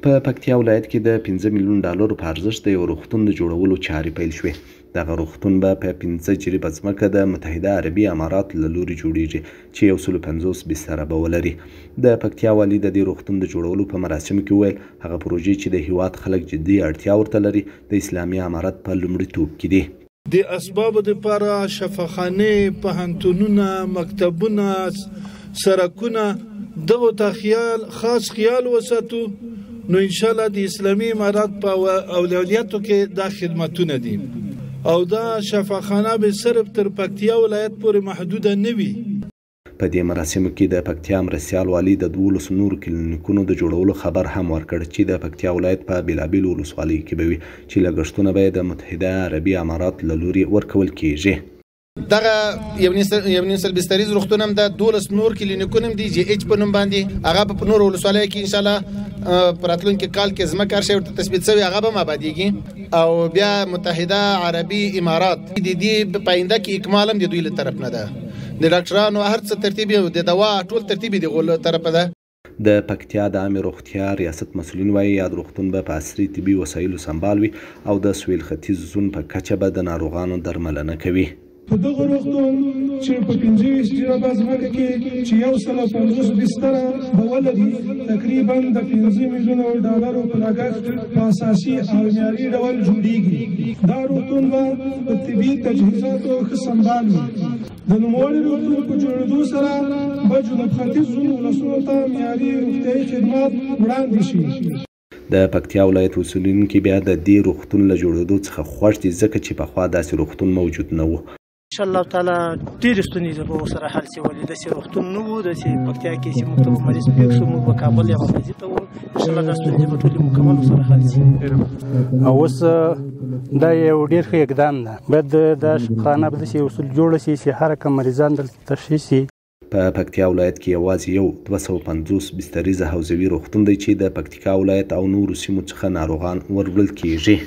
په پکتیا ولایت کې د 5 میلیون ډالرو په ارزښت د یو روغتون د جوړولو چارې پیل شوې. دغه روغتون به په 15 جریبه ځمکه د متحده عربي امارات له لوري جوړیږي چې 150 بستره به ولري. د پکتیا والي د دې روغتون د جوړولو په مراسمو کې وویل هغه پروژې چې د هیواد خلک جدي اړتیا ورته لري د اسلامي امارت په لومړیتوب کې دي. د اسبابو لپاره شفاخانې، پوهنتونونه، مکتبونه، سړکونه دغو ته خاص خیال وساتو، نو انشاءالله د اسلامي امارات په اولویاتو کې دا خدمتونه دي او دا شفاخانه به صرف تر پکتیا ولایت پورې محدوده نه وي. په دې مراسمو کې د پکتیا مرستیال والي د 12 نورو کلینیکونو د جوړولو خبر هم ورکړ چې د پکتیا ولایت په بیلابیلو ولسوالیو کې به وي چې لګښتونه به د متحده عربي امارات له لوري ورکول کیږي. دغه یو نیم بستریز روغتون هم د 12 نور کلینیکونه هم دي چې اچ په نوم باندې هغه په نورو ولسوالیو کې ان شاء الله په راتلونکي کال کې ځمکه هر شی ورته تثبیت شوی هغه به آبادیږي او بیا متحده عربي امارات د دې په پاینده کې اکمال هم د دوی له طرف نه ده. د ډاکټرانو هر څه ترتیب او د دوا ټول ترتیب د غول طرفه ده. د پکتیا د عامه روغتیا ریاست مسؤلین وايي یاد روغتون به په عصري طبي وسایلو سمبال وي او د سویل ختیځ زون په کچه به د ناروغانو درملنه کوي. په دغه روغتون چې په 25 جریبه ځمکه کې چې 150 بستره به ولري تقریبا د 15 میلیونو ډالرو په لګښت په اساسي او معیاري ډول جوړیږي. دا روغتون به په طبي تجهیزاتو ښه سمبال وي. د نوموړي روغتون په جوړېدو سره به جنوب ختیځ زون ولسونو ته معیاري روغتیایي خدمات وړاندې شي. د پکتیا ولایت اوسېدونکي بیا د دې روغتون له جوړېدو څخه خوښ دي ځکه چې پخوا داسې روغتون موجود نه و. ان شاء الله تعالی ډېرې ستونزې به ورسره حل شي، ولې داسې روغتون نه و. داسې پکتیا کې چې موږ ته مریض پېښ شو موږ به کابل یا غزني ته وړو. ان شاء الله دا ستونزې به ټولې مکمل ورسره حل شي. او اوس دا یو ډېر ښه اقدام ده. باید دا خانه به داسې اصول جوړه شي چې هر کوم مریضان دلته تشخیص شي. په پکتیا ولایت کې یوازې یو 250 بستریزه حوزوي روغتون دی چې د پکتیکا ولایت او نورو سیمو څخه ناروغان وروړل کیږي.